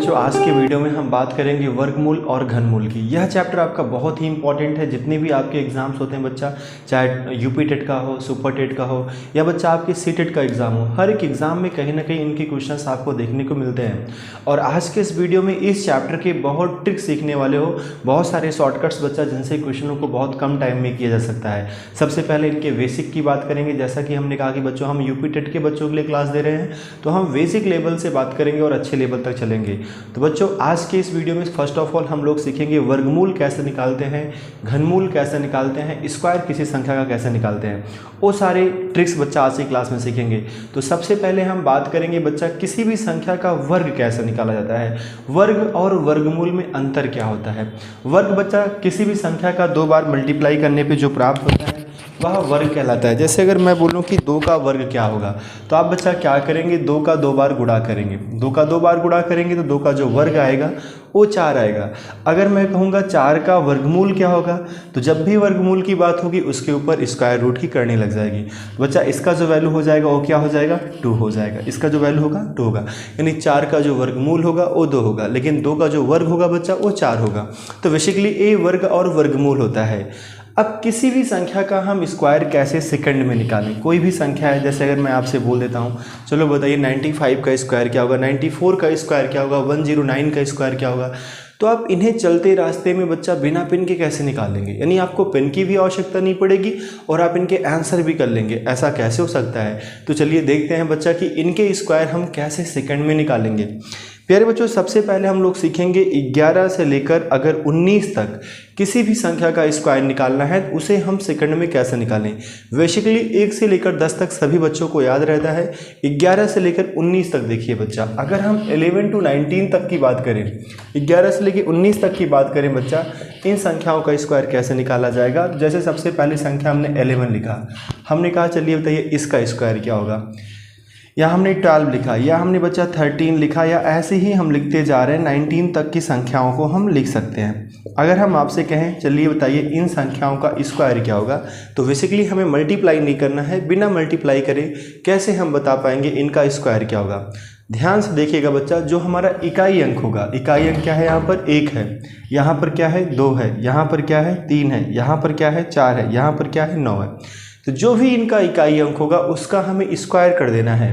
बच्चों आज के वीडियो में हम बात करेंगे वर्गमूल और घनमूल की। यह चैप्टर आपका बहुत ही इंपॉर्टेंट है। जितने भी आपके एग्जाम्स होते हैं बच्चा, चाहे यूपी टेट का हो, सुपर टेट का हो या बच्चा आपके सी टेट का एग्ज़ाम हो, हर एक एग्ज़ाम में कहीं ना कहीं इनके क्वेश्चंस आपको देखने को मिलते हैं। और आज के इस वीडियो में इस चैप्टर के बहुत ट्रिक्स सीखने वाले हो, बहुत सारे शॉर्टकट्स बच्चा जिनसे क्वेश्चनों को बहुत कम टाइम में किया जा सकता है। सबसे पहले इनके बेसिक की बात करेंगे। जैसा कि हमने कहा कि बच्चों हम यूपी टेट के बच्चों के लिए क्लास दे रहे हैं, तो हम बेसिक लेवल से बात करेंगे और अच्छे लेवल तक चलेंगे। तो बच्चों आज के इस वीडियो में फर्स्ट ऑफ ऑल हम लोग सीखेंगे वर्गमूल कैसे निकालते हैं, घनमूल कैसे निकालते हैं, स्क्वायर किसी संख्या का कैसे निकालते हैं, वो सारे ट्रिक्स बच्चा आज की क्लास में सीखेंगे। तो सबसे पहले हम बात करेंगे बच्चा किसी भी संख्या का वर्ग कैसे निकाला जाता है। वर्ग और वर्गमूल में अंतर क्या होता है। वर्ग बच्चा किसी भी संख्या का 2 बार मल्टीप्लाई करने पे जो प्राप्त होता है वह वर्ग कहलाता है। जैसे अगर मैं बोलूं कि 2 का वर्ग क्या होगा, तो आप बच्चा क्या करेंगे, 2 का 2 बार गुणा करेंगे। 2 का 2 बार गुणा करेंगे तो 2 का जो वर्ग आएगा वो 4 आएगा। अगर मैं कहूँगा 4 का वर्गमूल क्या होगा, तो जब भी वर्गमूल की बात होगी उसके ऊपर स्क्वायर रूट की करनी लग जाएगी। बच्चा इसका जो वैल्यू हो जाएगा वो क्या हो जाएगा, 2 हो जाएगा। इसका जो वैल्यू होगा 2 होगा, यानी 4 का जो वर्गमूल होगा वो 2 होगा, लेकिन 2 का जो वर्ग होगा बच्चा वो 4 होगा। तो बेसिकली ये वर्ग और वर्गमूल होता है। अब किसी भी संख्या का हम स्क्वायर कैसे सेकंड में निकालें। कोई भी संख्या है, जैसे अगर मैं आपसे बोल देता हूँ, चलो बताइए 95 का स्क्वायर क्या होगा, 94 का स्क्वायर क्या होगा, 109 का स्क्वायर क्या होगा। तो आप इन्हें चलते रास्ते में बच्चा बिना पेन के कैसे निकालेंगे, यानी आपको पेन की भी आवश्यकता नहीं पड़ेगी और आप इनके आंसर भी कर लेंगे। ऐसा कैसे हो सकता है, तो चलिए देखते हैं बच्चा कि इनके स्क्वायर हम कैसे सेकंड में निकालेंगे। प्यारे बच्चों सबसे पहले हम लोग सीखेंगे 11 से लेकर अगर 19 तक किसी भी संख्या का स्क्वायर निकालना है उसे हम सेकंड में कैसे निकालें। बेसिकली 1 से लेकर 10 तक सभी बच्चों को याद रहता है। 11 से लेकर 19 तक देखिए बच्चा, अगर हम 11 to 19 तक की बात करें, 11 से लेकर 19 तक की बात करें बच्चा, इन संख्याओं का स्क्वायर कैसे निकाला जाएगा। जैसे सबसे पहली संख्या हमने 11 लिखा, हमने कहा चलिए बताइए इसका स्क्वायर क्या होगा। या हमने 12 लिखा, या हमने बच्चा 13 लिखा, या ऐसे ही हम लिखते जा रहे हैं। 19 तक की संख्याओं को हम लिख सकते हैं। अगर हम आपसे कहें चलिए बताइए इन संख्याओं का स्क्वायर क्या होगा, तो बेसिकली हमें मल्टीप्लाई नहीं करना है। बिना मल्टीप्लाई करे कैसे हम बता पाएंगे इनका स्क्वायर क्या होगा। ध्यान से देखिएगा बच्चा, जो हमारा इकाई अंक होगा, इकाई अंक क्या है, यहाँ पर 1 है, यहाँ पर क्या है 2 है, यहाँ पर क्या है 3 है, यहाँ पर क्या है 4 है, यहाँ पर क्या है 9 है। तो जो भी इनका इकाई अंक होगा उसका हमें स्क्वायर कर देना है।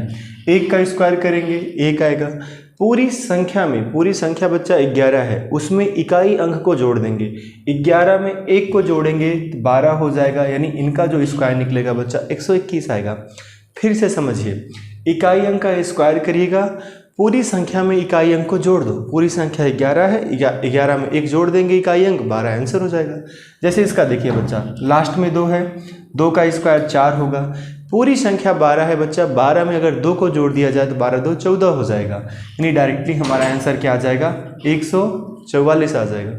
1 का स्क्वायर करेंगे 1 आएगा। पूरी संख्या में, पूरी संख्या बच्चा 11 है, उसमें इकाई अंक को जोड़ देंगे। 11 में 1 को जोड़ेंगे 12 हो जाएगा, यानी इनका जो स्क्वायर निकलेगा बच्चा 121 आएगा। फिर से समझिए, इकाई अंक का स्क्वायर करिएगा, पूरी संख्या में इकाई अंक को जोड़ दो। पूरी संख्या 11 है, 11 में 1 जोड़ देंगे इकाई अंक, 12 आंसर हो जाएगा। जैसे इसका देखिए बच्चा, लास्ट में 2 है, 2 का स्क्वायर 4 होगा। पूरी संख्या 12 है बच्चा, 12 में अगर 2 को जोड़ दिया जाए तो 12 2 14 हो जाएगा, यानी डायरेक्टली हमारा आंसर क्या आ जाएगा, 144 आ जाएगा।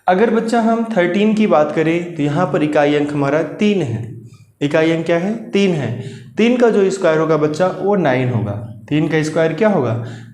अगर बच्चा हम 13 की बात करें तो यहाँ पर इकाई अंक हमारा 3 है। इकाई अंक क्या है, 3 है। 3 का जो स्क्वायर होगा बच्चा वो 9 होगा। 3 का स्क्वायर क्या होगा,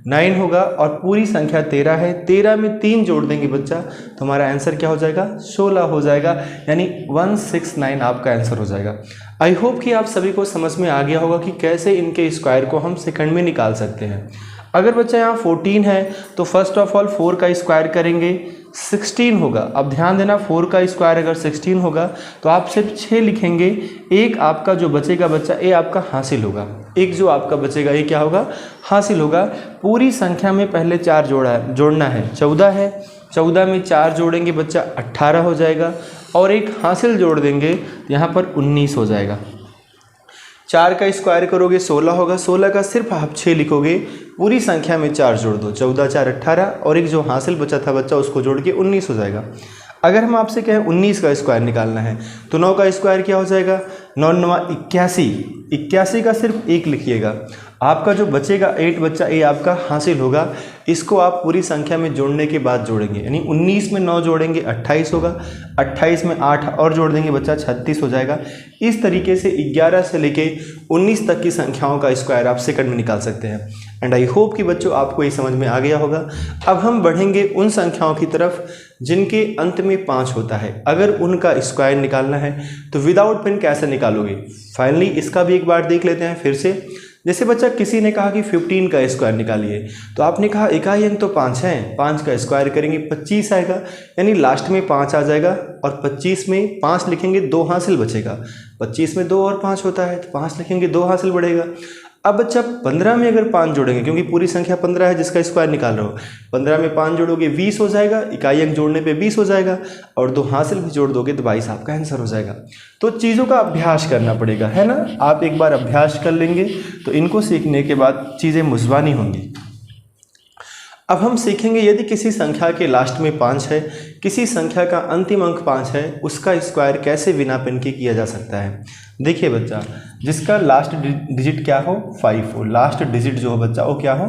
9 होगा। और पूरी संख्या 13 है, 13 में 3 जोड़ देंगे बच्चा तो हमारा आंसर क्या हो जाएगा, 16 हो जाएगा, यानी 169 आपका आंसर हो जाएगा। आई होप कि आप सभी को समझ में आ गया होगा कि कैसे इनके स्क्वायर को हम सेकंड में निकाल सकते हैं। अगर बच्चा यहाँ 14 है तो फर्स्ट ऑफ ऑल 4 का स्क्वायर करेंगे 16 होगा। अब ध्यान देना, 4 का स्क्वायर अगर 16 होगा तो आप सिर्फ 6 लिखेंगे। एक आपका जो बचेगा बच्चा ये आपका हासिल होगा, एक जो आपका बचेगा ये क्या होगा, हासिल होगा। पूरी संख्या में पहले 4 जोड़ना है, 14 है, 14 में 4 जोड़ेंगे बच्चा 18 हो जाएगा, और एक हासिल जोड़ देंगे यहाँ पर 19 हो जाएगा। 4 का स्क्वायर करोगे 16 होगा, 16 का सिर्फ आप 6 लिखोगे। पूरी संख्या में 4 जोड़ दो, 14 4 18, और एक जो हासिल बचा था बच्चा उसको जोड़ के 19 हो जाएगा। अगर हम आपसे कहें 19 का स्क्वायर निकालना है तो 9 का स्क्वायर क्या हो जाएगा, 9 9 81, 81 का सिर्फ 1 लिखिएगा। आपका जो बचेगा 8 बच्चा ये आपका हासिल होगा। इसको आप पूरी संख्या में जोड़ने के बाद जोड़ेंगे, यानी 19 में 9 जोड़ेंगे 28 होगा, 28 में 8 और जोड़ देंगे बच्चा 36 हो जाएगा। इस तरीके से 11 से लेके 19 तक की संख्याओं का स्क्वायर आप सेकंड में निकाल सकते हैं। एंड आई होप कि बच्चों आपको ये समझ में आ गया होगा। अब हम बढ़ेंगे उन संख्याओं की तरफ जिनके अंत में 5 होता है। अगर उनका स्क्वायर निकालना है तो विदाउट पेन कैसे निकालोगे, फाइनली इसका भी एक बार देख लेते हैं फिर से। जैसे बच्चा किसी ने कहा कि 15 का स्क्वायर निकालिए, तो आपने कहा इकाई अंक तो 5 है, 5 का स्क्वायर करेंगे 25 आएगा, यानी लास्ट में 5 आ जाएगा और 25 में 5 लिखेंगे 2 हासिल बचेगा। 25 में 2 और 5 होता है तो 5 लिखेंगे 2 हासिल बढ़ेगा। अब बच्चा 15 में अगर 5 जोड़ेंगे, क्योंकि पूरी संख्या 15 है जिसका स्क्वायर निकाल रहे हो, 15 में 5 जोड़ोगे 20 हो जाएगा, इकाई अंक जोड़ने पे 20 हो जाएगा और 2 हासिल भी जोड़ दोगे तो 22 आपका आंसर हो जाएगा। तो चीज़ों का अभ्यास करना पड़ेगा, है ना। आप एक बार अभ्यास कर लेंगे तो इनको सीखने के बाद चीज़ें मुश्किल होंगी। अब हम सीखेंगे यदि किसी संख्या के लास्ट में 5 है, किसी संख्या का अंतिम अंक 5 है, उसका स्क्वायर कैसे बिना पेन के किया जा सकता है। देखिए बच्चा, जिसका लास्ट डिजिट क्या हो 5 हो, लास्ट डिजिट जो हो बच्चा वो क्या हो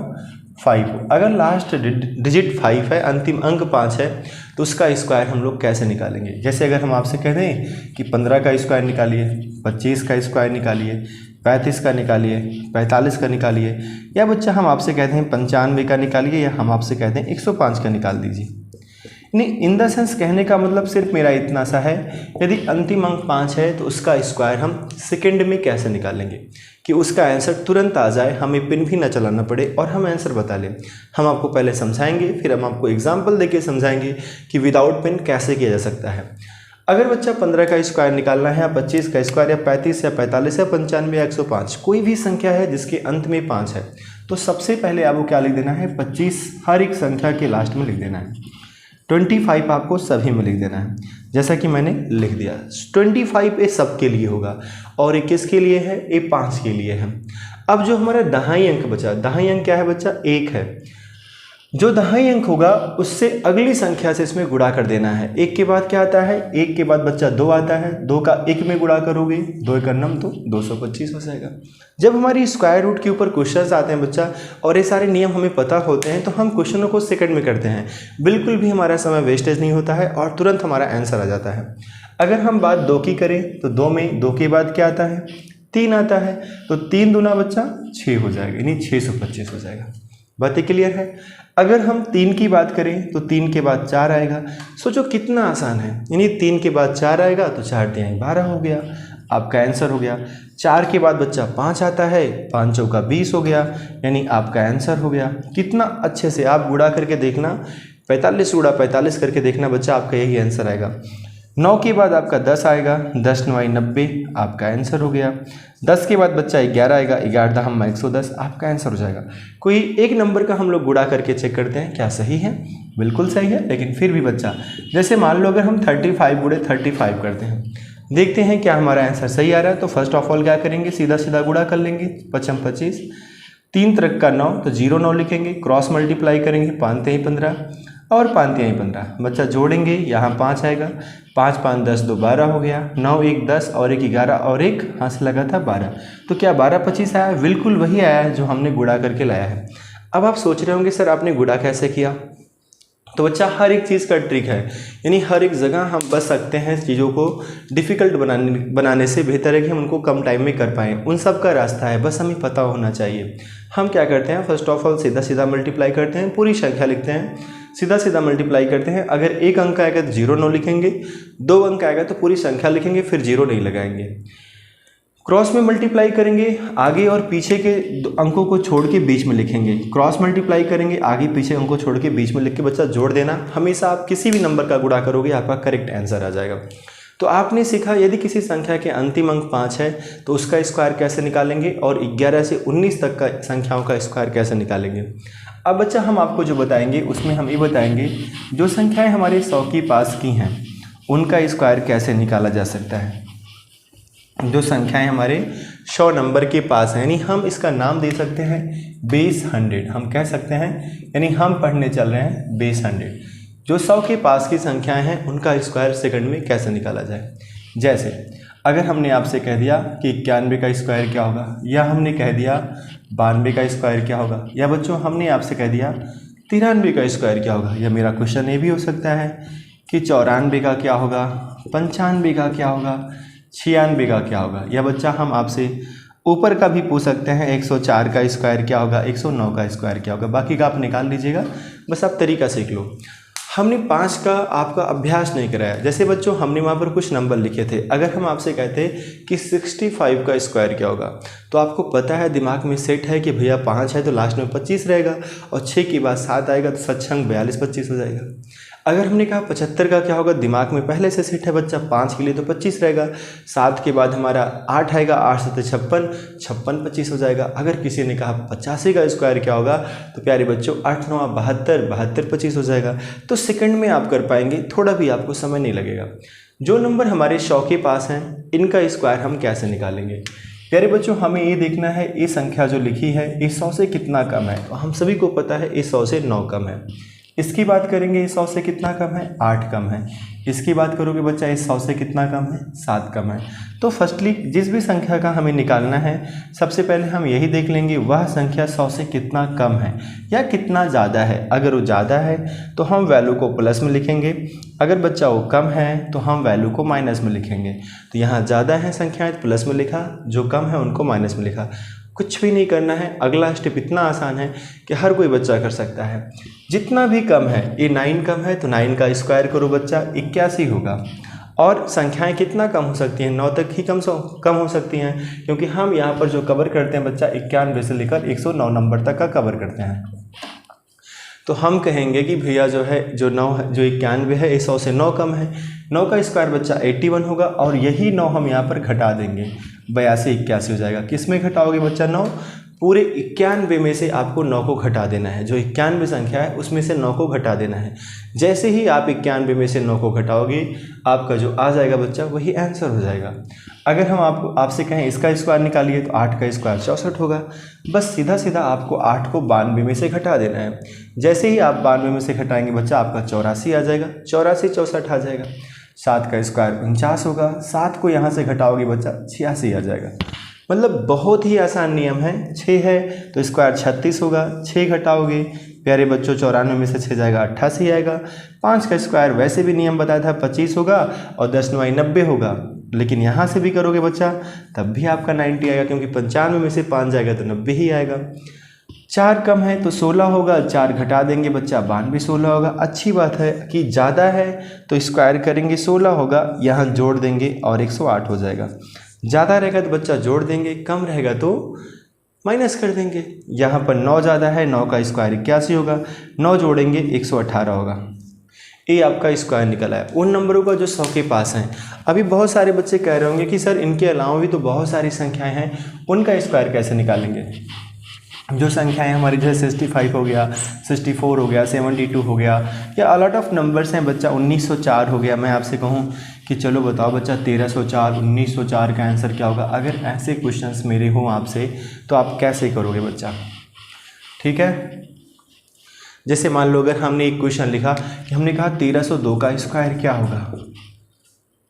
5 हो। अगर लास्ट डिजिट 5 है, अंतिम अंक 5 है, तो उसका स्क्वायर हम लोग कैसे निकालेंगे। जैसे अगर हम आपसे कह दें कि 15 का स्क्वायर निकालिए, 25 का स्क्वायर निकालिए, 35 का निकालिए, 45 का निकालिए, या बच्चा हम आपसे कहते हैं 95 का निकालिए, या हम आपसे कहते हैं 105 का निकाल दीजिए। नहीं, इन द सेंस कहने का मतलब सिर्फ मेरा इतना सा है, यदि अंतिम अंक 5 है तो उसका स्क्वायर हम सेकंड में कैसे निकालेंगे कि उसका आंसर तुरंत आ जाए, हमें पिन भी ना चलाना पड़े और हम आंसर बता लें। हम आपको पहले समझाएंगे, फिर हम आपको एग्जाम्पल देके समझाएंगे कि विदाउट पिन कैसे किया जा सकता है। अगर बच्चा 15 का स्क्वायर निकालना है, या 25 का स्क्वायर, या 35 या 45 या 95 या 105, कोई भी संख्या है जिसके अंत में 5 है, तो सबसे पहले आपको क्या लिख देना है 25 हर एक संख्या के लास्ट में लिख देना है। 25 आपको सभी में लिख देना है, जैसा कि मैंने लिख दिया। 25 ये सबके लिए होगा और ये किसके लिए है, ये 5 के लिए है। अब जो हमारा दहाई अंक बचा, दहाई अंक क्या है बच्चा 1 है, जो दहाई अंक होगा उससे अगली संख्या से इसमें गुणा कर देना है। 1 के बाद क्या आता है, 1 के बाद बच्चा 2 आता है, 2 का 1 में गुणा करोगे 2 1 9 तो 225 हो जाएगा। जब हमारी स्क्वायर रूट के ऊपर क्वेश्चंस आते हैं बच्चा और ये सारे नियम हमें पता होते हैं, तो हम क्वेश्चनों को सेकंड में करते हैं, बिल्कुल भी हमारा समय वेस्टेज नहीं होता है और तुरंत हमारा आंसर आ जाता है। अगर हम बात 2 की करें तो 2 में 2 के बाद क्या आता है 3 आता है, तो 3 दूना बच्चा 6 हो जाएगा, यानी 625 हो जाएगा। बातें क्लियर है। अगर हम 3 की बात करें तो 3 के बाद 4 आएगा। सोचो कितना आसान है, यानी 3 के बाद 4 आएगा तो 4 3 12 हो गया, आपका आंसर हो गया। 4 के बाद बच्चा 5 आता है, 5 चौका 20 हो गया, यानी आपका आंसर हो गया। कितना अच्छे से आप गुणा करके देखना, 45 गुणा 45 करके देखना बच्चा, आपका यही आंसर आएगा। 9 के बाद आपका 10 आएगा, 10 9 90, आपका आंसर हो गया। 10 के बाद बच्चा 11 आएगा, 11 10 110, आपका आंसर हो जाएगा। कोई एक नंबर का हम लोग गुणा करके चेक करते हैं क्या सही है, बिल्कुल सही है, लेकिन फिर भी बच्चा जैसे मान लो अगर हम 35 गुणे 35 करते हैं, देखते हैं क्या हमारा आंसर सही आ रहा है। तो फर्स्ट ऑफ ऑल क्या करेंगे, सीधा सीधा गुणा कर लेंगे, 5 25, 3 3 का 9, तो 0 9 लिखेंगे, क्रॉस मल्टीप्लाई करेंगे, 5 3 15 और 5 3 15, बच्चा जोड़ेंगे, यहाँ 5 आएगा, 5 5 10 2 12 हो गया, 9 1 10 और 1 11 और 1 हाथ लगा था 12, तो क्या 12 25 आया, बिल्कुल वही आया है जो हमने गुणा करके लाया है। अब आप सोच रहे होंगे सर आपने गुणा कैसे किया, तो बच्चा हर एक चीज़ का ट्रिक है, यानी हर एक जगह हम बच सकते हैं। चीज़ों को डिफ़िकल्ट बनाने से बेहतर है कि हम उनको कम टाइम में कर पाएँ, उन सब का रास्ता है, बस हमें पता होना चाहिए। हम क्या करते हैं, फर्स्ट ऑफ ऑल सीधा सीधा मल्टीप्लाई करते हैं, पूरी संख्या लिखते हैं, सीधा सीधा मल्टीप्लाई करते हैं। अगर 1 अंक आएगा तो 0 9 लिखेंगे, 2 अंक आएगा तो पूरी संख्या लिखेंगे, फिर 0 नहीं लगाएंगे। क्रॉस में मल्टीप्लाई करेंगे, आगे और पीछे के अंकों को छोड़ के बीच में लिखेंगे। क्रॉस मल्टीप्लाई करेंगे, आगे पीछे अंकों छोड़ के बीच में लिख के बच्चा जोड़ देना। हमेशा आप किसी भी नंबर का गुणा करोगे आपका करेक्ट आंसर आ जाएगा। तो आपने सीखा यदि किसी संख्या के अंतिम अंक 5 है तो उसका स्क्वायर कैसे निकालेंगे, और 11 से 19 तक का संख्याओं का स्क्वायर कैसे निकालेंगे। अब बच्चा हम आपको जो बताएंगे उसमें हम ये बताएंगे जो संख्याएं हमारे 100 के पास की हैं उनका स्क्वायर कैसे निकाला जा सकता है। जो संख्याएं हमारे 100 नंबर के पास हैं, यानी हम इसका नाम दे सकते हैं बेस 100, हम कह सकते हैं, यानी हम पढ़ने चल रहे हैं बेस 100। जो 100 के पास की संख्याएं हैं उनका स्क्वायर सेकंड में कैसे निकाला जाए। जैसे अगर हमने आपसे कह दिया कि 91 का स्क्वायर क्या होगा, या हमने कह दिया 92 का स्क्वायर क्या होगा, या बच्चों हमने आपसे कह दिया 93 का स्क्वायर क्या होगा, या मेरा क्वेश्चन ये भी हो सकता है कि 94 का क्या होगा, 95 का क्या होगा, 96 का क्या होगा, या बच्चा हम आपसे ऊपर का भी पूछ सकते हैं 104 का स्क्वायर क्या होगा, 109 का स्क्वायर क्या होगा। बाकी का आप निकाल लीजिएगा, बस आप तरीका सीख लो। हमने 5 का आपका अभ्यास नहीं कराया। जैसे बच्चों हमने वहाँ पर कुछ नंबर लिखे थे, अगर हम आपसे कहते कि 65 का स्क्वायर क्या होगा, तो आपको पता है, दिमाग में सेट है कि भैया 5 है तो लास्ट में 25 रहेगा, और 6 के बाद 7 आएगा तो 7 छंग 42 25 हो जाएगा। अगर हमने कहा 75 का क्या होगा, दिमाग में पहले से सेट है बच्चा, 5 के लिए तो 25 रहेगा, 7 के बाद हमारा 8 आएगा, 8 से 56 56 25 हो जाएगा। अगर किसी ने कहा 85 का स्क्वायर क्या होगा, तो प्यारे बच्चों 8 9 72 72 25 हो जाएगा। तो सेकंड में आप कर पाएंगे, थोड़ा भी आपको समय नहीं लगेगा। जो नंबर हमारे 100 के पास हैं, इनका स्क्वायर हम कैसे निकालेंगे? प्यारे बच्चों हमें ये देखना है, ये संख्या जो लिखी है ये 100 से कितना कम है। तो हम सभी को पता है ये 100 से 9 कम है। इसकी बात करेंगे, 100 से कितना कम है, 8 कम है। इसकी बात करोगे बच्चा, इस 100 से कितना कम है, 7 कम है। तो फर्स्टली जिस भी संख्या का हमें निकालना है, सबसे पहले हम यही देख लेंगे वह संख्या 100 से कितना कम है या कितना ज़्यादा है। अगर वो ज़्यादा है तो हम वैल्यू को प्लस में लिखेंगे, अगर बच्चा वो कम है तो हम वैल्यू को माइनस में लिखेंगे। तो यहाँ ज़्यादा है संख्याएँ तो प्लस में लिखा, जो कम है उनको माइनस में लिखा। कुछ भी नहीं करना है, अगला स्टेप इतना आसान है कि हर कोई बच्चा कर सकता है। जितना भी कम है, ये 9 कम है तो 9 का स्क्वायर करो बच्चा, 81 होगा। और संख्याएं कितना कम हो सकती हैं, 9 तक ही कम हो सकती हैं, क्योंकि हम यहाँ पर जो कवर करते हैं बच्चा 91 से लेकर 109 नंबर तक का कवर करते हैं। तो हम कहेंगे कि भैया जो 91 है, 100 से 9 कम है, 9 का स्क्वायर बच्चा 81 होगा, और यही 9 हम यहाँ पर घटा देंगे, 82 81 हो जाएगा। किस में घटाओगे बच्चा 9? पूरे 91 में से आपको 9 को घटा देना है। जो 91 संख्या है उसमें से 9 को घटा देना है। जैसे ही आप 91 में से 9 को घटाओगे, आपका जो आ जाएगा बच्चा वही आंसर हो जाएगा। अगर हम आपसे कहें इसका स्क्वायर निकालिए, तो 8 का स्क्वायर 64 होगा। बस सीधा सीधा आपको 8 को 92 में से घटा देना है। जैसे ही आप 92 में से घटाएंगे बच्चा, आपका 84 आ जाएगा, 84 64 आ जाएगा। 7 का स्क्वायर 49 होगा, 7 को यहाँ से घटाओगे बच्चा 86 आ जाएगा। मतलब बहुत ही आसान नियम है। 6 है तो स्क्वायर 36 होगा, 6 घटाओगे प्यारे बच्चों 94 में से 6 जाएगा 88 आएगा। 5 का स्क्वायर वैसे भी नियम बताया था 25 होगा, और 10 9 90 होगा, लेकिन यहाँ से भी करोगे बच्चा तब भी आपका 90 आएगा, क्योंकि 95 में से 5 जाएगा तो 90 ही आएगा। 4 कम है तो 16 होगा, 4 घटा देंगे बच्चा 92 16 होगा। अच्छी बात है कि ज़्यादा है तो स्क्वायर करेंगे 16 होगा, यहाँ जोड़ देंगे और 108 हो जाएगा। ज़्यादा रहेगा तो बच्चा जोड़ देंगे, कम रहेगा तो माइनस कर देंगे। यहाँ पर 9 ज़्यादा है, 9 का स्क्वायर 81 होगा, 9 जोड़ेंगे 118 होगा। ये आपका स्क्वायर निकला है उन नंबरों का जो 100 के पास हैं। अभी बहुत सारे बच्चे कह रहे होंगे कि सर इनके अलावा भी तो बहुत सारी संख्याएं हैं, उनका स्क्वायर कैसे निकालेंगे? जो संख्याएं हमारी जैसे 65 हो गया, 64 हो गया, 72 हो गया, या अलॉट ऑफ नंबर्स हैं बच्चा, 1904 हो गया। मैं आपसे कहूं कि चलो बताओ बच्चा 1304 1904 का आंसर क्या होगा? अगर ऐसे क्वेश्चंस मेरे हों आपसे तो आप कैसे करोगे बच्चा? ठीक है, जैसे मान लो अगर हमने एक क्वेश्चन लिखा कि हमने कहा 1302 का स्क्वायर क्या होगा।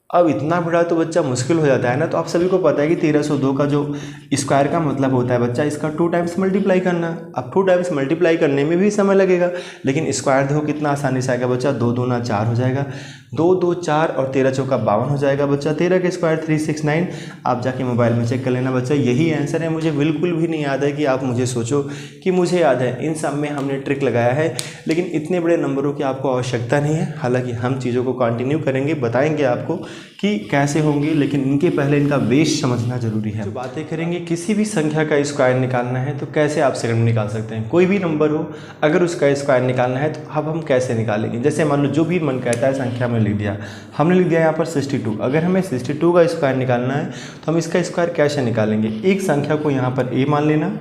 अब इतना बड़ा तो बच्चा मुश्किल हो जाता है ना। तो आप सभी को पता है कि 1302 का जो स्क्वायर का मतलब होता है बच्चा, इसका 2 टाइम्स मल्टीप्लाई करना। अब 2 टाइम्स मल्टीप्लाई करने में भी समय लगेगा, लेकिन स्क्वायर देखो कितना आसानी से आएगा बच्चा, 2 दूना 4 हो जाएगा, 2 2 4 और 13 चौका 52 हो जाएगा बच्चा। 13 का स्क्वायर 369। आप जाके मोबाइल में चेक कर लेना बच्चा, यही आंसर है। मुझे बिल्कुल भी नहीं याद है कि आप मुझे सोचो कि मुझे याद है। इन सब में हमने ट्रिक लगाया है, लेकिन इतने बड़े नंबरों की आपको आवश्यकता नहीं है। हालांकि हम चीज़ों को कंटिन्यू करेंगे, बताएंगे आपको कि कैसे होंगी, लेकिन इनके पहले इनका बेस समझना जरूरी है। जो बातें करेंगे, किसी भी संख्या का स्क्वायर निकालना है तो कैसे आप सेकंड में निकाल सकते हैं। कोई भी नंबर हो, अगर उसका स्क्वायर निकालना है तो अब हम कैसे निकालेंगे? जैसे मान लो जो भी मन कहता है संख्या में लिख दिया, हमने लिख दिया यहाँ पर 62। अगर हमें 62 का स्क्वायर निकालना है तो हम इसका स्क्वायर कैसे निकालेंगे? एक संख्या को यहाँ पर a मान लेना,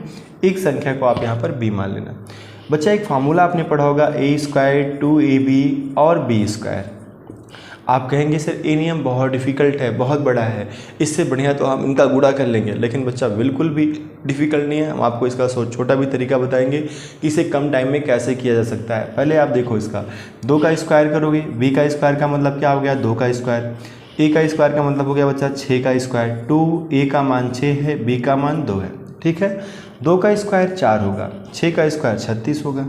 एक संख्या को आप यहाँ पर b मान लेना। बच्चा एक फार्मूला आपने पढ़ा होगा, a² 2ab और b²। आप कहेंगे सर ये नियम बहुत डिफ़िकल्ट है, बहुत बड़ा है, इससे बढ़िया तो हम इनका गुणा कर लेंगे। लेकिन बच्चा बिल्कुल भी डिफ़िकल्ट नहीं है। हम आपको इसका छोटा भी तरीका बताएंगे कि इसे कम टाइम में कैसे किया जा सकता है। पहले आप देखो, इसका 2 का स्क्वायर करोगे, b का स्क्वायर का मतलब क्या हो गया 2 का स्क्वायर, a का स्क्वायर का मतलब हो गया बच्चा 6 का स्क्वायर। 2a का मान 6 है, b का मान 2 है। ठीक है, 2 का स्क्वायर 4 होगा, 6 का स्क्वायर 36 होगा।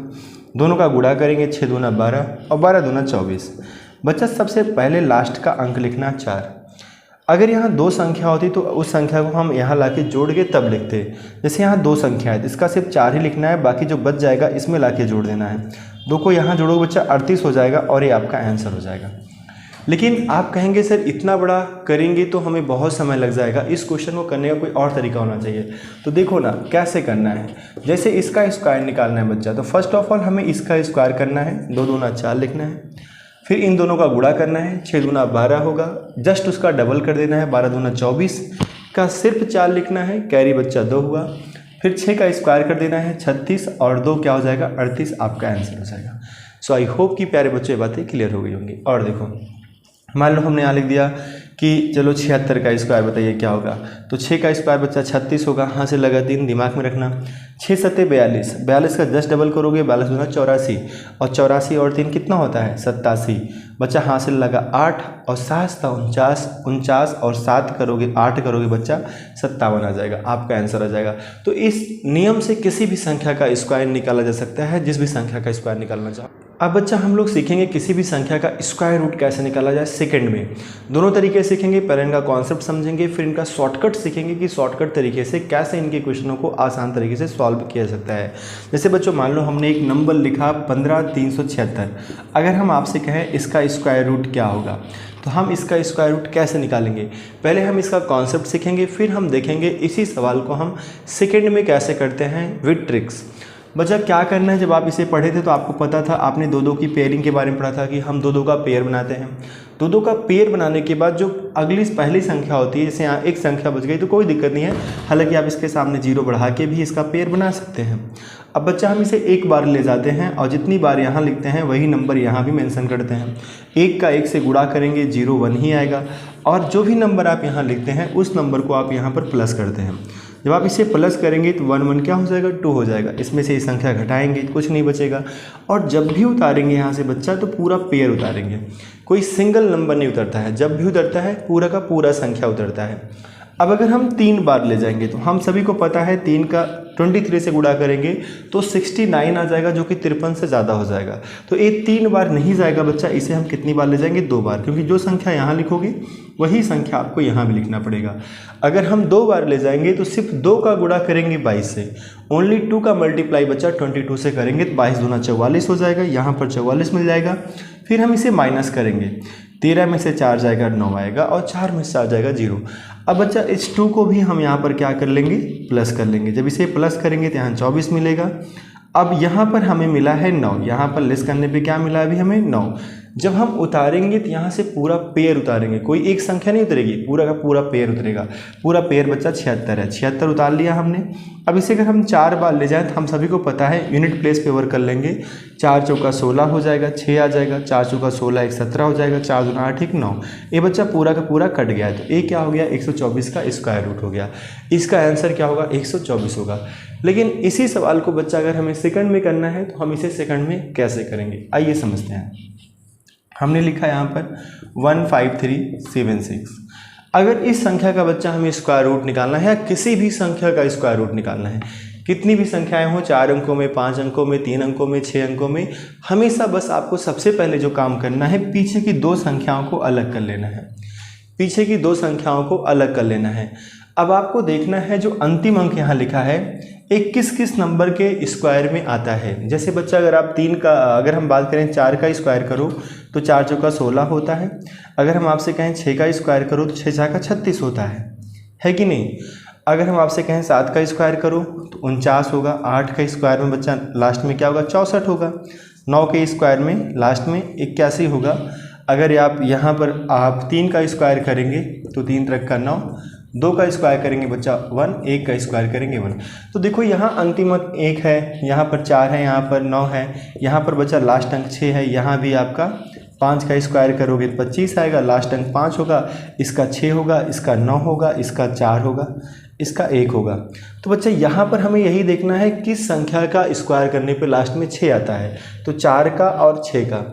दोनों का गुणा करेंगे, 6 दूना 12 और 12 दूना 24। बच्चा सबसे पहले लास्ट का अंक लिखना 4। अगर यहाँ 2 संख्या होती तो उस संख्या को हम यहाँ लाके जोड़ के तब लिखते। जैसे यहाँ 2 संख्या है तो इसका सिर्फ 4 ही लिखना है, बाकी जो बच जाएगा इसमें लाके जोड़ देना है। 2 को यहाँ जोड़ोगे बच्चा 38 हो जाएगा और ये आपका आंसर हो जाएगा। लेकिन आप कहेंगे सर इतना बड़ा करेंगे तो हमें बहुत समय लग जाएगा, इस क्वेश्चन को करने का कोई और तरीका होना चाहिए। तो देखो ना कैसे करना है। जैसे इसका स्क्वायर निकालना है बच्चा, तो फर्स्ट ऑफ ऑल हमें इसका स्क्वायर करना है, 2 दूना 4 लिखना है, फिर इन दोनों का गुणा करना है, 6 दूना 12 होगा, जस्ट उसका डबल कर देना है, 12 दूना 24 का सिर्फ 4 लिखना है, कैरी बच्चा 2 हुआ, फिर 6 का स्क्वायर कर देना है 36 और 2 क्या हो जाएगा 38, आपका आंसर हो जाएगा। सो आई होप कि प्यारे बच्चों ये बातें क्लियर हो गई होंगी। और देखो मान लो हमने यहाँ लिख दिया कि चलो 76 का स्क्वायर बताइए क्या होगा, तो 6 का स्क्वायर बच्चा 36 होगा, हाँ से लगा 3 दिमाग में रखना, 6 सत्ते 42, 42 का जस्ट डबल करोगे 42 दूना 84 और 84 और 3 कितना होता है 87, बच्चा हाँ से लगा 8 और 7 था 49, 49 और 7 करोगे 8 करोगे बच्चा 57 आ जाएगा, आपका आंसर आ जाएगा। तो इस नियम से किसी भी संख्या का स्क्वायर निकाला जा सकता है, जिस भी संख्या का स्क्वायर निकालना चाहो। अब बच्चा हम लोग सीखेंगे किसी भी संख्या का स्क्वायर रूट कैसे निकाला जाए सेकंड में। दोनों तरीके सीखेंगे, पहले इनका कॉन्सेप्ट समझेंगे, फिर इनका शॉर्टकट सीखेंगे कि शॉर्टकट तरीके से कैसे इनके क्वेश्चनों को आसान तरीके से सॉल्व किया जा सकता है। जैसे बच्चों मान लो हमने एक नंबर लिखा 15376, अगर हम आपसे कहें इसका स्क्वायर रूट क्या होगा, तो हम इसका स्क्वायर रूट कैसे निकालेंगे। पहले हम इसका कॉन्सेप्ट सीखेंगे, फिर हम देखेंगे इसी सवाल को हम सेकंड में कैसे करते हैं विद ट्रिक्स। बच्चा क्या करना है, जब आप इसे पढ़े थे तो आपको पता था, आपने 2-2 की पेयरिंग के बारे में पढ़ा था कि हम 2-2 का पेयर बनाते हैं। 2-2 का पेयर बनाने के बाद जो अगली पहली संख्या होती है, जैसे यहाँ एक संख्या बच गई तो कोई दिक्कत नहीं है, हालांकि आप इसके सामने 0 बढ़ा के भी इसका पेयर बना सकते हैं। अब बच्चा हम इसे एक बार ले जाते हैं और जितनी बार यहाँ लिखते हैं वही नंबर यहाँ भी मेंशन करते हैं। 1 का 1 से गुणा करेंगे 0 1 ही आएगा, और जो भी नंबर आप यहाँ लिखते हैं उस नंबर को आप यहाँ पर प्लस करते हैं। जब आप इसे प्लस करेंगे तो 1 1 क्या हो जाएगा 2 हो जाएगा, इसमें से ये संख्या घटाएंगे कुछ नहीं बचेगा, और जब भी उतारेंगे यहाँ से बच्चा तो पूरा पेयर उतारेंगे, कोई सिंगल नंबर नहीं उतरता है, जब भी उतरता है पूरा का पूरा संख्या उतरता है। अब अगर हम 3 बार ले जाएंगे तो हम सभी को पता है 3 का 23 से गुणा करेंगे तो 69 आ जाएगा, जो कि 53 से ज़्यादा हो जाएगा। तो ये 3 बार नहीं जाएगा बच्चा, इसे हम कितनी बार ले जाएंगे 2 बार, क्योंकि जो संख्या यहाँ लिखोगे वही संख्या आपको यहाँ भी लिखना पड़ेगा। अगर हम 2 बार ले जाएंगे तो सिर्फ 2 का गुणा करेंगे 22 से, ओनली 2 का मल्टीप्लाई बच्चा 22 से करेंगे तो 22 दूना 44 हो जाएगा, यहाँ पर 44 मिल जाएगा। फिर हम इसे माइनस करेंगे, 13 में से 4 जाएगा 9 आएगा, और 4 में से 4 जाएगा 0। अब बच्चा इस 2 को भी हम यहाँ पर क्या कर लेंगे प्लस कर लेंगे, जब इसे प्लस करेंगे तो यहाँ 24 मिलेगा। अब यहाँ पर हमें मिला है 9, यहाँ पर लेस करने पे क्या मिला अभी हमें 9। जब हम उतारेंगे तो यहाँ से पूरा पेयर उतारेंगे, कोई एक संख्या नहीं उतरेगी, पूरा का पूरा पेयर उतरेगा। पूरा पेयर बच्चा 76 है, 76 उतार लिया हमने। अब इसे अगर हम 4 बार ले जाएं तो हम सभी को पता है यूनिट प्लेस पे वर्क कर लेंगे, 4 चौका 16 हो जाएगा, 6 आ जाएगा, 4 चौका 16 1 17 हो जाएगा, 4 दूना 8 1 9। ये बच्चा पूरा का पूरा कट गया है, तो ये क्या हो गया 124 का स्क्वायर रूट हो गया। इसका आंसर क्या होगा 124 होगा। लेकिन इसी सवाल को बच्चा अगर हमें सेकंड में करना है तो हम इसे सेकंड में कैसे करेंगे, आइए समझते हैं। हमने लिखा यहाँ पर 15376। अगर इस संख्या का बच्चा हमें स्क्वायर रूट निकालना है या किसी भी संख्या का स्क्वायर रूट निकालना है, कितनी भी संख्याएं हो, 4 अंकों में, 5 अंकों में, 3 अंकों में, 6 अंकों में, हमेशा बस आपको सबसे पहले जो काम करना है पीछे की 2 संख्याओं को अलग कर लेना है। पीछे की 2 संख्याओं को अलग कर लेना है। अब आपको देखना है जो अंतिम अंक यहाँ लिखा है एक किस किस नंबर के स्क्वायर में आता है। जैसे बच्चा अगर आप 3 का, अगर हम बात करें 4 का स्क्वायर करो तो 4 चौका 16 होता है। अगर हम आपसे कहें 6 का स्क्वायर करो तो 6 4 का 36 होता है कि नहीं। अगर हम आपसे कहें 7 का स्क्वायर करो तो 49 होगा। 8 का स्क्वायर में बच्चा लास्ट में क्या होगा 64 होगा। 9 के स्क्वायर में लास्ट में 81 होगा। अगर आप यहाँ पर आप 3 का स्क्वायर करेंगे तो 3 3 का 9, 2 का स्क्वायर करेंगे बच्चा 1, 1 का स्क्वायर करेंगे 1। तो देखो यहाँ अंतिम अंक 1 है, यहाँ पर 4 है, यहाँ पर 9 है, यहाँ पर बच्चा लास्ट अंक 6 है, यहाँ भी आपका 5 का स्क्वायर करोगे 25 आएगा, लास्ट अंक 5 होगा, इसका 6 होगा, इसका 9 होगा, इसका 4 होगा, इसका 1 होगा। तो बच्चा यहाँ पर हमें यही देखना है किस संख्या का स्क्वायर करने पे लास्ट में 6 आता है। तो 4 का और 6 का।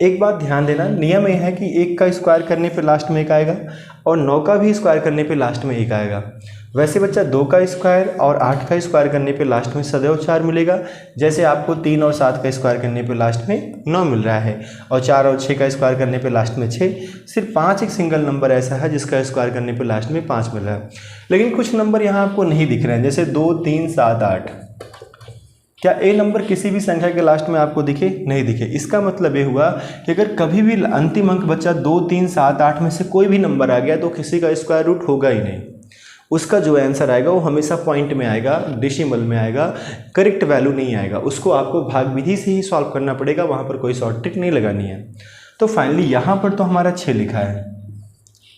एक बात ध्यान देना, नियम यह है कि 1 का स्क्वायर करने पे लास्ट में 1 आएगा और 9 का भी स्क्वायर करने पे लास्ट में 1 आएगा। वैसे बच्चा 2 का स्क्वायर और 8 का स्क्वायर करने पे लास्ट में सदैव 4 मिलेगा, जैसे आपको 3 और 7 का स्क्वायर करने पे लास्ट में 9 मिल रहा है, और 4 और 6 का स्क्वायर करने पे लास्ट में 6। सिर्फ 5 एक सिंगल नंबर ऐसा है जिसका स्क्वायर करने पे लास्ट में 5 मिल रहा है। लेकिन कुछ नंबर यहाँ आपको नहीं दिख रहे हैं, जैसे 2 3 7 8। क्या ए नंबर किसी भी संख्या के लास्ट में आपको दिखे? नहीं दिखे। इसका मतलब ये हुआ कि अगर कभी भी अंतिम अंक बच्चा 2, 3, 7, 8 में से कोई भी नंबर आ गया तो किसी का स्क्वायर रूट होगा ही नहीं। उसका जो आंसर आएगा वो हमेशा पॉइंट में आएगा, डेसिमल में आएगा, करेक्ट वैल्यू नहीं आएगा। उसको आपको भाग विधि से ही सॉल्व करना पड़ेगा, वहाँ पर कोई शॉर्ट ट्रिक नहीं लगानी है। तो फाइनली यहाँ पर तो हमारा 6 लिखा है,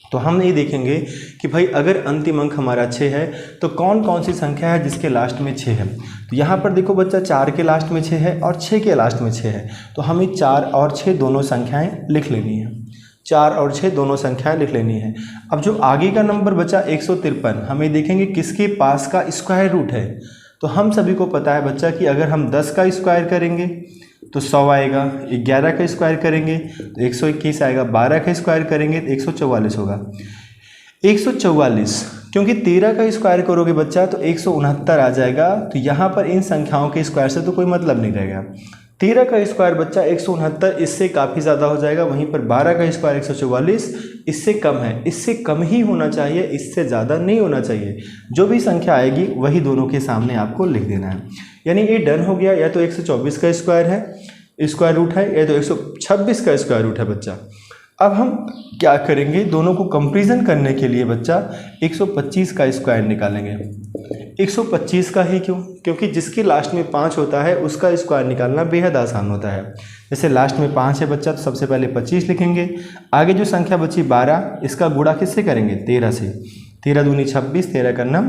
तो हम ये देखेंगे कि भाई अगर अंतिम अंक हमारा 6 है तो कौन कौन सी संख्या है जिसके लास्ट में 6 है। तो यहाँ पर देखो बच्चा 4 के लास्ट में 6 है और 6 के लास्ट में 6 है, तो हमें 4 और 6 दोनों संख्याएं लिख लेनी है। 4 और 6 दोनों संख्याएं लिख लेनी है। अब जो आगे का नंबर बचा 153, हमें देखेंगे किसके पास का स्क्वायर रूट है। तो हम सभी को पता है बच्चा कि अगर हम 10 का स्क्वायर करेंगे तो 100 आएगा, 11 का स्क्वायर करेंगे तो 121 आएगा, 12 का स्क्वायर करेंगे तो 144 होगा। 144 क्योंकि 13 का स्क्वायर करोगे बच्चा तो 169 आ जाएगा। तो यहाँ पर इन संख्याओं के स्क्वायर से तो कोई मतलब नहीं रहेगा। 13 का स्क्वायर बच्चा 169, इससे काफ़ी ज़्यादा हो जाएगा। वहीं पर 12 का स्क्वायर 144, इससे कम है, इससे कम ही होना चाहिए, इससे ज़्यादा नहीं होना चाहिए। जो भी संख्या आएगी वही दोनों के सामने आपको लिख देना है। यानी ये डन हो गया। या तो 124 का स्क्वायर है, स्क्वायर रूट है, या तो 126 का स्क्वायर रूट है बच्चा। अब हम क्या करेंगे, दोनों को कंपेरिजन करने के लिए बच्चा 125 का स्क्वायर निकालेंगे। 125 का ही क्यों? क्योंकि जिसकी लास्ट में 5 होता है उसका स्क्वायर निकालना बेहद आसान होता है। जैसे लास्ट में 5 है बच्चा तो सबसे पहले 25 लिखेंगे। आगे जो संख्या बची 12, इसका गुणा किससे करेंगे? 13 से। 13 दूनी 26, 13 का नाम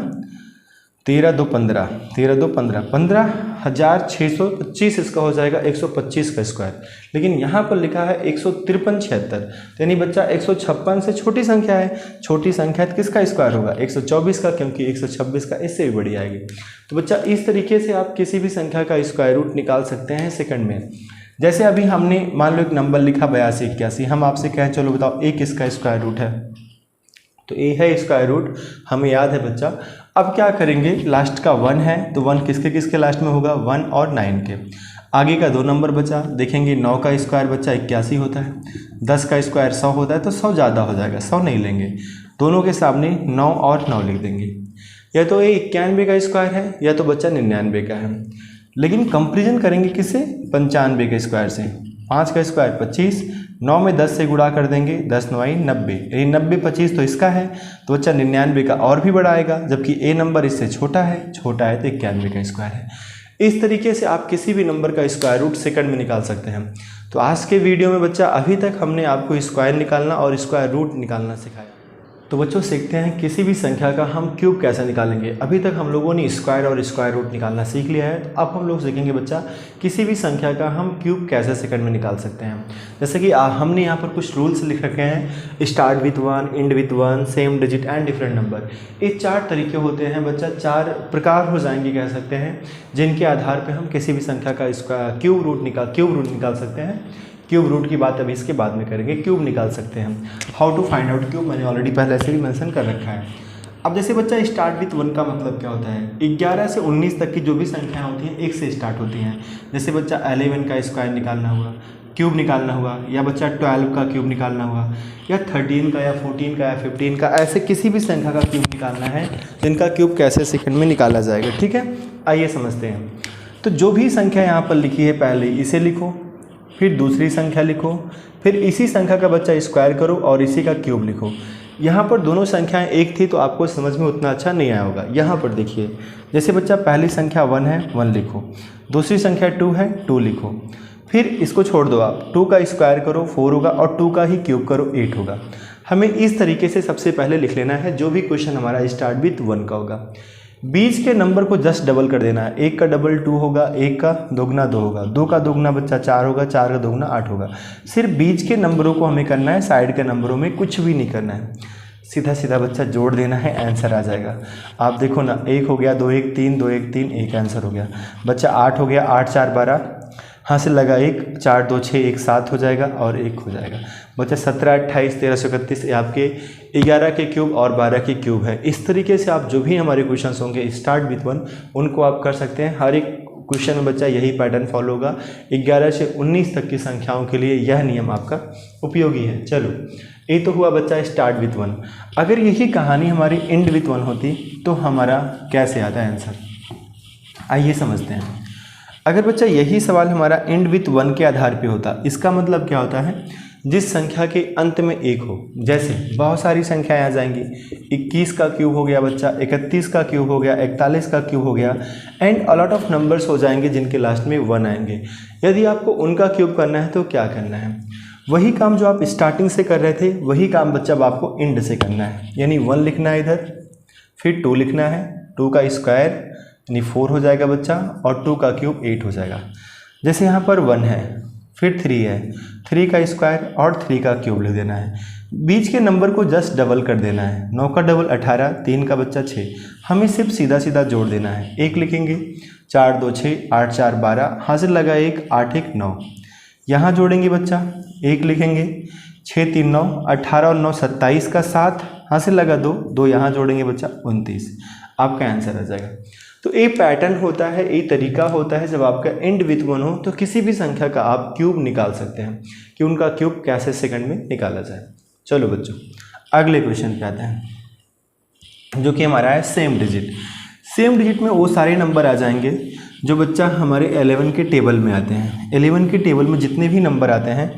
13 दो 15, 13 दो 15, 15,625 इसका हो जाएगा 125 का स्क्वायर। लेकिन यहाँ पर लिखा है 153 76, यानी बच्चा 156 से छोटी संख्या है। छोटी संख्या है किसका स्क्वायर होगा? 124 का, क्योंकि 126 का इससे भी बड़ी आएगी। तो बच्चा इस तरीके से आप किसी भी संख्या का स्क्वायर रूट निकाल सकते हैं सेकंड में। जैसे अभी हमने मान लो एक नंबर लिखा 82 81, हम आपसे कहें चलो बताओ ए किसका स्क्वायर रूट है, तो ए है स्क्वायर रूट, हमें याद है बच्चा। अब क्या करेंगे, लास्ट का 1 है तो 1 किसके किसके लास्ट में होगा? 1 और 9 के। आगे का 2 नंबर बचा, देखेंगे 9 का स्क्वायर बच्चा 81 होता है, 10 का स्क्वायर 100 होता है, तो 100 ज़्यादा हो जाएगा, 100 नहीं लेंगे। दोनों के सामने 9 और 9 लिख देंगे। या तो ये 91 का स्क्वायर है या तो बच्चा 99 का है। लेकिन कंपेरिजन करेंगे किससे? 95 के स्क्वायर से। 5 का स्क्वायर 25, 9 में 10 से गुणा कर देंगे, 10 9 90, ये 90 25 तो इसका है, तो बच्चा 99 का और भी बड़ा आएगा, जबकि ए नंबर इससे छोटा है तो 91 का स्क्वायर है। इस तरीके से आप किसी भी नंबर का स्क्वायर रूट सेकंड में निकाल सकते हैं। तो आज के वीडियो में बच्चा अभी तक हमने आपको स्क्वायर निकालना और स्क्वायर रूट निकालना सिखाया। तो बच्चों सीखते हैं किसी भी संख्या का हम क्यूब कैसे निकालेंगे। अभी तक हम लोगों ने स्क्वायर और स्क्वायर रूट निकालना सीख लिया है, तो अब हम लोग सीखेंगे बच्चा किसी भी संख्या का हम क्यूब कैसे सेकंड में निकाल सकते हैं। जैसे कि हमने यहाँ पर कुछ रूल्स लिख रखे हैं, start with 1, and with 1, same digit and different number. ये 4 तरीके होते हैं बच्चा, 4 प्रकार हो जाएंगे कह सकते हैं, जिनके आधार पर हम किसी भी संख्या का क्यूब रूट निकाल सकते हैं। क्यूब रूट की बात अभी इसके बाद में करेंगे। क्यूब निकाल सकते हैं, how to find out cube मैंने ऑलरेडी पहले से भी मेंशन कर रखा है। अब जैसे बच्चा स्टार्ट विथ 1 का मतलब क्या होता है? 11 से 19 तक की जो भी संख्याएं होती हैं 1 से स्टार्ट होती हैं। जैसे बच्चा 11 का स्क्वायर निकालना हुआ, क्यूब निकालना हुआ, या बच्चा 12 का क्यूब निकालना हुआ, या 13 का या 14 का या 15 का, ऐसे किसी भी संख्या का क्यूब निकालना है जिनका क्यूब कैसे सेकंड में निकाला जाएगा। ठीक है, आइए समझते हैं। तो जो भी संख्या यहाँ पर लिखी है पहले इसे लिखो, फिर दूसरी संख्या लिखो, फिर इसी संख्या का बच्चा स्क्वायर करो और इसी का क्यूब लिखो। यहाँ पर दोनों संख्याएं एक थी तो आपको समझ में उतना अच्छा नहीं आया होगा। यहाँ पर देखिए, जैसे बच्चा पहली संख्या 1 है 1 लिखो, दूसरी संख्या 2 है 2 लिखो, फिर इसको छोड़ दो आप, 2 का स्क्वायर करो 4 होगा और 2 का ही क्यूब करो 8 होगा। हमें इस तरीके से सबसे पहले लिख लेना है जो भी क्वेश्चन हमारा स्टार्ट विथ 1 का होगा। बीच के नंबर को जस्ट डबल कर देना है। 1 का डबल 2 होगा, 1 का दोगुना 2 होगा, 2 का दोगुना बच्चा 4 होगा, 4 का दोगुना 8 होगा। सिर्फ बीच के नंबरों को हमें करना है, साइड के नंबरों में कुछ भी नहीं करना है, सीधा सीधा बच्चा जोड़ देना है, आंसर आ जाएगा। आप देखो ना, 1 हो गया 2 1 3, 2 1 3, 1 आंसर हो गया बच्चा। 8 हो गया, 8 4 12, हासिल लगा 1, 4 2 6, 1 7 हो जाएगा और 1 हो जाएगा बच्चा। 17 28 13 31 ये आपके 11 के क्यूब और 12 के क्यूब है। इस तरीके से आप जो भी हमारे क्वेश्चंस होंगे स्टार्ट विथ 1 उनको आप कर सकते हैं। हर एक क्वेश्चन में बच्चा यही पैटर्न फॉलो होगा। 11 से 19 तक की संख्याओं के लिए यह नियम आपका उपयोगी है। चलो, ये तो हुआ बच्चा स्टार्ट विथ 1। अगर यही कहानी हमारी एंड विथ 1 होती तो हमारा कैसे आता है आंसर, आइए समझते हैं। अगर बच्चा यही सवाल हमारा एंड विथ 1 के आधार पे होता, इसका मतलब क्या होता है, जिस संख्या के अंत में 1 हो, जैसे बहुत सारी संख्याएं आ जाएंगी, 21 का क्यूब हो गया बच्चा, 31 का क्यूब हो गया, 41 का क्यूब हो गया, and a lot of numbers हो जाएंगे जिनके लास्ट में 1 आएंगे। यदि आपको उनका क्यूब करना है तो क्या करना है, वही काम जो आप स्टार्टिंग से कर रहे थे वही काम बच्चा अब आपको एंड से करना है। यानी 1 लिखना है इधर, फिर 2 लिखना है, 2 का स्क्वायर यानी 4 हो जाएगा बच्चा, और 2 का क्यूब 8 हो जाएगा। जैसे यहाँ पर 1 है, फिर 3 है, 3 का स्क्वायर और 3 का क्यूब लिख देना है। बीच के नंबर को जस्ट डबल कर देना है, 9 का डबल 18, 3 का बच्चा 6, हमें सिर्फ सीधा सीधा जोड़ देना है। 1 लिखेंगे, 4 2 6, 8 4 12, हासिल लगा 1, 8 1 9। यहाँ जोड़ेंगे बच्चा, 1 लिखेंगे, 6 3 9, 18 और 9 27 का 7, हासिल लगा 2, 2 यहाँ जोड़ेंगे बच्चा 29। आपका आंसर आ जाएगा। तो ये पैटर्न होता है, ये तरीका होता है, जब आपका एंड विथ 1 हो तो किसी भी संख्या का आप क्यूब निकाल सकते हैं कि उनका क्यूब कैसे सेकंड में निकाला जाए। चलो बच्चों अगले क्वेश्चन पे आते हैं, जो कि हमारा है सेम डिजिट। सेम डिजिट में वो सारे नंबर आ जाएंगे जो बच्चा हमारे 11 के टेबल में आते हैं। 11 के टेबल में जितने भी नंबर आते हैं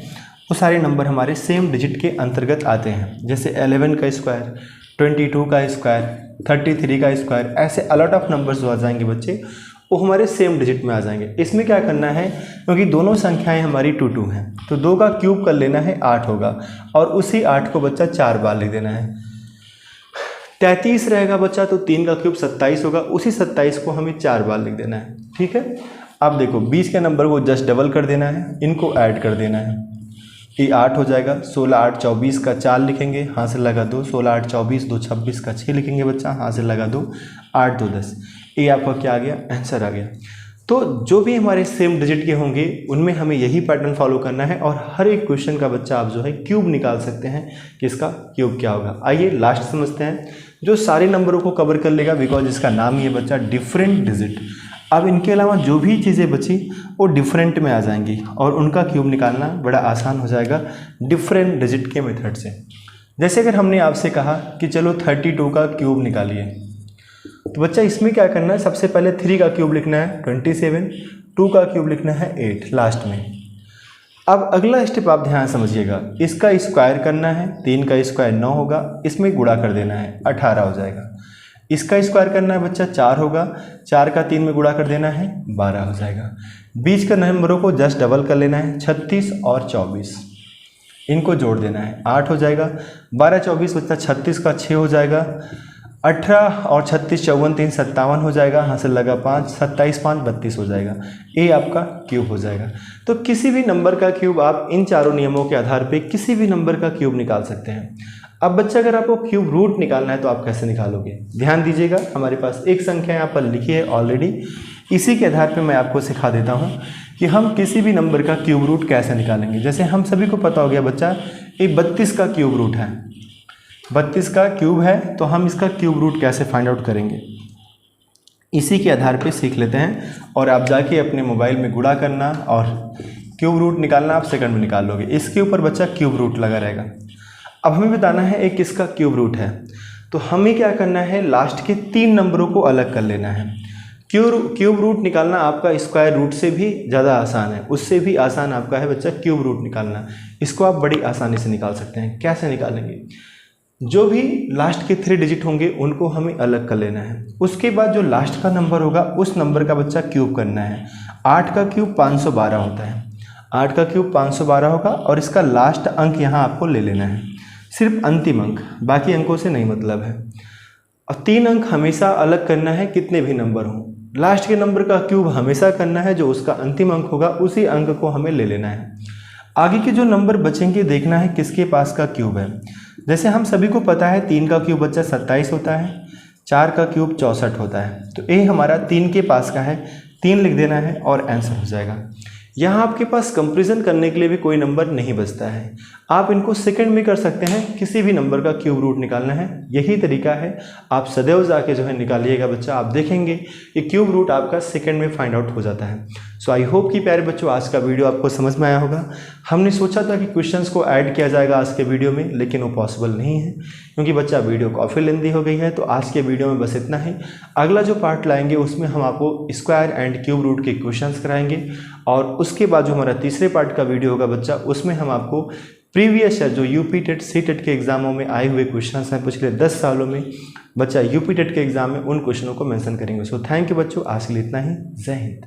वो सारे नंबर हमारे सेम डिजिट के अंतर्गत आते हैं। जैसे 11 का स्क्वायर, 22 का स्क्वायर, 33 का स्क्वायर, ऐसे अलॉट ऑफ नंबर्स जो आ जाएंगे बच्चे वो हमारे सेम डिजिट में आ जाएंगे। इसमें क्या करना है, क्योंकि दोनों संख्याएं हमारी 2 2 हैं तो 2 का क्यूब कर लेना है, 8 होगा, और उसी 8 को बच्चा 4 बार लिख देना है। 33 रहेगा बच्चा तो 3 का क्यूब 27 होगा, उसी 27 को हमें 4 बार लिख देना है। ठीक है, अब देखो बीच के नंबर को जस्ट डबल कर देना है, इनको ऐड कर देना है, ये 8 हो जाएगा। 16 8 24 का 4 लिखेंगे, हासिल लगा 2, 16 8 24, 2 26 का 6 लिखेंगे बच्चा, हासिल लगा 2, 8 2 10। ये आपका क्या आ गया, आंसर आ गया। तो जो भी हमारे सेम डिजिट के होंगे उनमें हमें यही पैटर्न फॉलो करना है, और हर एक क्वेश्चन का बच्चा आप जो है क्यूब निकाल सकते हैं कि इसका क्यूब क्या होगा। आइए लास्ट समझते हैं, जो सारे नंबरों को कवर कर लेगा, बिकॉज इसका नाम ही है बच्चा डिफरेंट डिजिट। अब इनके अलावा जो भी चीज़ें बची वो डिफरेंट में आ जाएंगी और उनका क्यूब निकालना बड़ा आसान हो जाएगा डिफरेंट डिजिट के मेथड से। जैसे अगर हमने आपसे कहा कि चलो 32 का क्यूब निकालिए, तो बच्चा इसमें क्या करना है, सबसे पहले 3 का क्यूब लिखना है 27, 2 का क्यूब लिखना है 8 लास्ट में। अब अगला स्टेप आप ध्यान समझिएगा, इसका स्क्वायर करना है, 3 का स्क्वायर 9 होगा, इसमें गुणा कर देना है 18 हो जाएगा। इसका स्क्वायर करना है बच्चा 4 होगा, 4 का 3 में गुणा कर देना है 12 हो जाएगा। बीच के नंबरों को जस्ट डबल कर लेना है, 36 और 24, इनको जोड़ देना है 8 हो जाएगा। 12 24 बच्चा 36 का 6 हो जाएगा, 18 और 36 54 3 57 हो जाएगा, हासिल लगा 5, 27 5 32 हो जाएगा। ये आपका क्यूब हो जाएगा। तो किसी भी नंबर का क्यूब आप इन चारों नियमों के आधार पे किसी भी नंबर का क्यूब निकाल सकते हैं। अब बच्चा अगर आपको क्यूब रूट निकालना है तो आप कैसे निकालोगे, ध्यान दीजिएगा, हमारे पास एक संख्या यहाँ पर लिखी है ऑलरेडी, इसी के आधार पे मैं आपको सिखा देता हूँ कि हम किसी भी नंबर का क्यूब रूट कैसे निकालेंगे। जैसे हम सभी को पता हो गया बच्चा, ये 32 का क्यूब रूट है, 32 का क्यूब है, तो हम इसका क्यूब रूट कैसे फाइंड आउट करेंगे, इसी के आधार पे सीख लेते हैं। और आप जाके अपने मोबाइल में गुणा करना और क्यूब रूट निकालना आप सेकंड में निकाल लोगे। इसके ऊपर बच्चा क्यूब रूट लगा रहेगा। अब हमें बताना है एक किसका क्यूब रूट है, तो हमें क्या करना है, लास्ट के 3 नंबरों को अलग कर लेना है। क्यूब रूट निकालना आपका स्क्वायर रूट से भी ज़्यादा आसान है, उससे भी आसान आपका है बच्चा क्यूब रूट निकालना। इसको आप बड़ी आसानी से निकाल सकते हैं। कैसे निकालेंगे, जो भी लास्ट के 3 डिजिट होंगे उनको हमें अलग कर लेना है। उसके बाद जो लास्ट का नंबर होगा उस नंबर का बच्चा क्यूब करना है। 8 का क्यूब 512 होता है, 8 का क्यूब 512 होगा, और इसका लास्ट अंक यहाँ आपको ले लेना है, सिर्फ अंतिम अंक, बाकी अंकों से नहीं मतलब है। और 3 अंक हमेशा अलग करना है, कितने भी नंबर हों। लास्ट के नंबर का क्यूब हमेशा करना है, जो उसका अंतिम अंक होगा उसी अंक को हमें ले लेना है। आगे के जो नंबर बचेंगे देखना है किसके पास का क्यूब है। जैसे हम सभी को पता है 3 का क्यूब बच्चा 27 होता है, 4 का क्यूब 64 होता है, तो ये हमारा 3 के पास का है, 3 लिख देना है और आंसर हो जाएगा। यहाँ आपके पास कंपैरिजन करने के लिए भी कोई नंबर नहीं बचता है। आप इनको सेकंड में कर सकते हैं, किसी भी नंबर का क्यूब रूट निकालना है यही तरीका है। आप सदैव जाके जो है निकालिएगा बच्चा, आप देखेंगे कि क्यूब रूट आपका सेकंड में फाइंड आउट हो जाता है। सो आई होप कि प्यारे बच्चों आज का वीडियो आपको समझ में आया होगा। हमने सोचा था कि क्वेश्चंस को ऐड किया जाएगा आज के वीडियो में, लेकिन वो पॉसिबल नहीं है क्योंकि बच्चा वीडियो काफ़ी लेंदी हो गई है। तो आज के वीडियो में बस इतना ही। अगला जो पार्ट लाएंगे उसमें हम आपको स्क्वायर एंड क्यूब रूट के क्वेश्चंस कराएंगे और उसके बाद जो हमारा तीसरे पार्ट का वीडियो होगा बच्चा, उसमें हम आपको प्रीवियस ईयर जो यूपी टेट सी टेट के एग्जामों में आए हुए क्वेश्चंस हैं पिछले 10 सालों में बच्चा यूपी टेट के एग्जाम में, उन क्वेश्चनों को मेंशन करेंगे। सो थैंक यू बच्चों, आज के लिए इतना ही। जय हिंद।